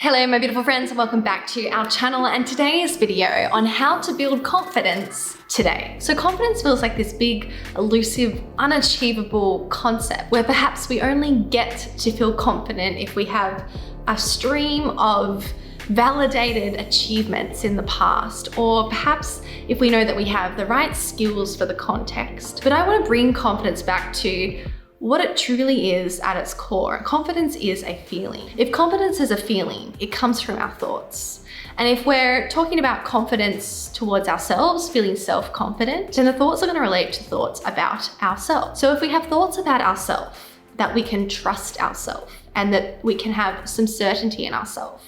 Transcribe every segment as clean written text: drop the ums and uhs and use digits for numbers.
Hello my beautiful friends, and welcome back to our channel and today's video on how to build confidence today. So confidence feels like this big, elusive, unachievable concept where perhaps we only get to feel confident if we have a stream of validated achievements in the past, or perhaps if we know that we have the right skills for the context. But I want to bring confidence back to what it truly is at its core. Confidence is a feeling. If confidence is a feeling, it comes from our thoughts. And if we're talking about confidence towards ourselves, feeling self-confident, then the thoughts are going to relate to thoughts about ourselves. So if we have thoughts about ourselves, that we can trust ourselves and that we can have some certainty in ourselves,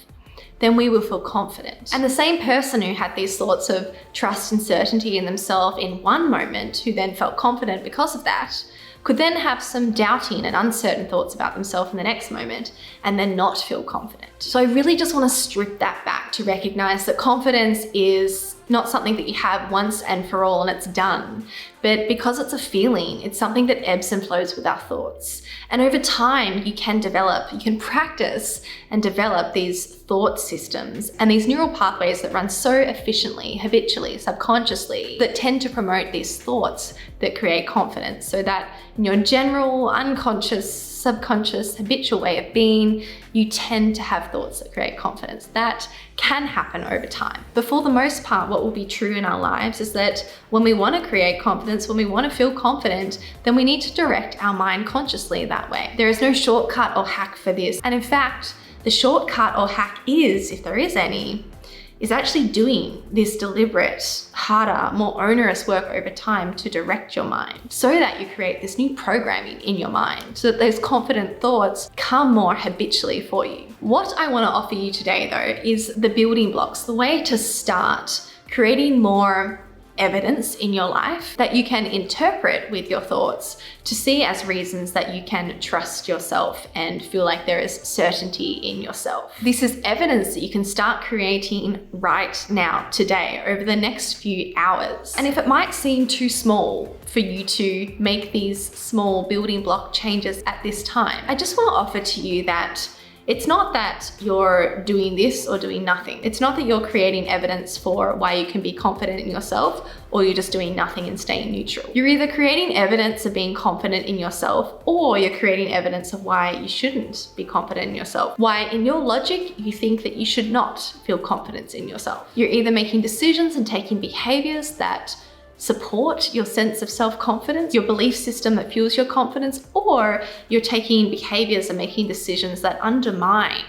then we will feel confident. And the same person who had these thoughts of trust and certainty in themselves in one moment, who then felt confident because of that, could then have some doubting and uncertain thoughts about themselves in the next moment and then not feel confident. So I really just want to strip that back to recognize that confidence is not something that you have once and for all and it's done, but because it's a feeling, it's something that ebbs and flows with our thoughts. And over time, you can practice and develop these thought systems and these neural pathways that run so efficiently, habitually, subconsciously, that tend to promote these thoughts that create confidence, so that in your general, unconscious, subconscious, habitual way of being, you tend to have thoughts that create confidence. That can happen over time. But for the most part, what will be true in our lives is that when we want to create confidence, when we want to feel confident, then we need to direct our mind consciously that way. There is no shortcut or hack for this. And in fact, the shortcut or hack is, if there is any, is actually doing this deliberate, harder, more onerous work over time to direct your mind so that you create this new programming in your mind so that those confident thoughts come more habitually for you. What I want to offer you today though is the building blocks, the way to start creating more evidence in your life that you can interpret with your thoughts to see as reasons that you can trust yourself and feel like there is certainty in yourself. This is evidence that you can start creating right now, today, over the next few hours. And if it might seem too small for you to make these small building block changes at this time, I just want to offer to you that it's not that you're doing this or doing nothing. It's not that you're creating evidence for why you can be confident in yourself, or you're just doing nothing and staying neutral. You're either creating evidence of being confident in yourself, or you're creating evidence of why you shouldn't be confident in yourself. Why in your logic, you think that you should not feel confidence in yourself. You're either making decisions and taking behaviors that support your sense of self-confidence, your belief system that fuels your confidence, or you're taking behaviors and making decisions that undermine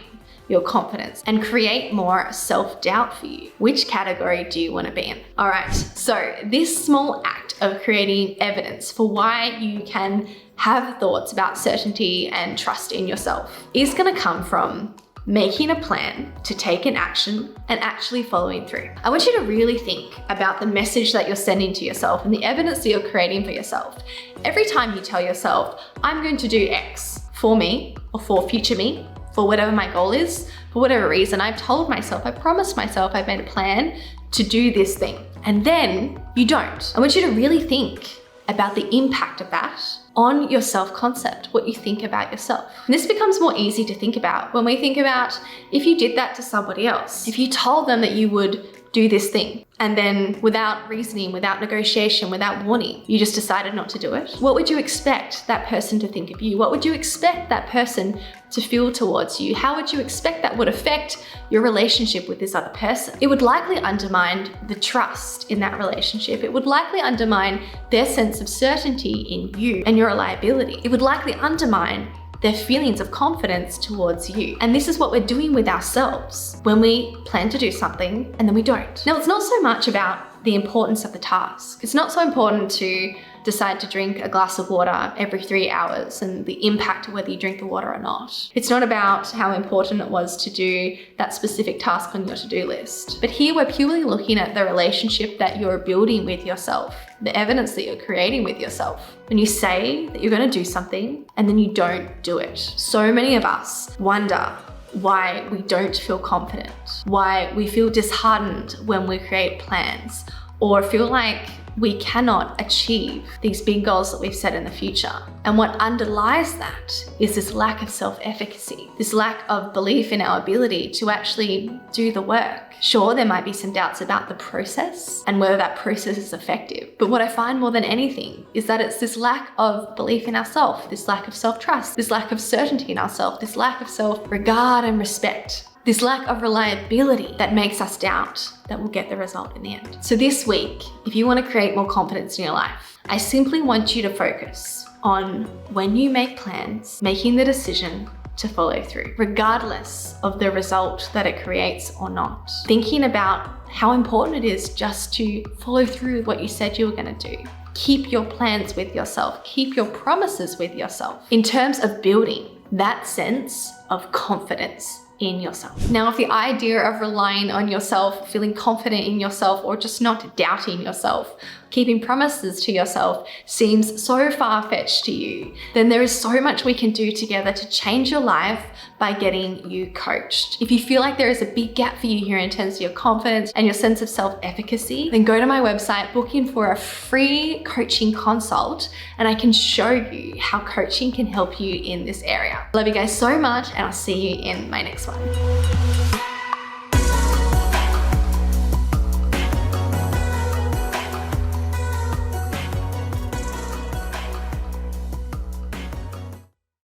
your confidence and create more self-doubt for you. Which category do you want to be in? All right, so this small act of creating evidence for why you can have thoughts about certainty and trust in yourself is going to come from making a plan to take an action and actually following through. I want you to really think about the message that you're sending to yourself and the evidence that you're creating for yourself. Every time you tell yourself, I'm going to do X for me or for future me, for whatever my goal is, for whatever reason, I've told myself, I promised myself, I've made a plan to do this thing, and then you don't. I want you to really think about the impact of that on your self-concept, what you think about yourself. And this becomes more easy to think about when we think about if you did that to somebody else. If you told them that you would do this thing, and then without reasoning, without negotiation, without warning, you just decided not to do it, what would you expect that person to think of you? What would you expect that person to feel towards you? How would you expect that would affect your relationship with this other person? It would likely undermine the trust in that relationship. It would likely undermine their sense of certainty in you and your reliability. It would likely undermine their feelings of confidence towards you. And this is what we're doing with ourselves when we plan to do something and then we don't. Now, it's not so much about the importance of the task. It's not so important to decide to drink a glass of water every 3 hours and the impact of whether you drink the water or not. It's not about how important it was to do that specific task on your to-do list. But here we're purely looking at the relationship that you're building with yourself, the evidence that you're creating with yourself. When you say that you're going to do something and then you don't do it. So many of us wonder why we don't feel confident, why we feel disheartened when we create plans, or feel like we cannot achieve these big goals that we've set in the future. And what underlies that is this lack of self-efficacy, this lack of belief in our ability to actually do the work. Sure, there might be some doubts about the process and whether that process is effective. But what I find more than anything is that it's this lack of belief in ourselves, this lack of self-trust, this lack of certainty in ourselves, this lack of self-regard and respect, this lack of reliability that makes us doubt that we'll get the result in the end. So this week, if you want to create more confidence in your life, I simply want you to focus on when you make plans, making the decision to follow through, regardless of the result that it creates or not. Thinking about how important it is just to follow through with what you said you were going to do. Keep your plans with yourself. Keep your promises with yourself in terms of building that sense of confidence in yourself. Now, if the idea of relying on yourself, feeling confident in yourself, or just not doubting yourself, keeping promises to yourself seems so far-fetched to you, then there is so much we can do together to change your life by getting you coached. If you feel like there is a big gap for you here in terms of your confidence and your sense of self-efficacy, then go to my website, book in for a free coaching consult, and I can show you how coaching can help you in this area. Love you guys so much, and I'll see you in my next one.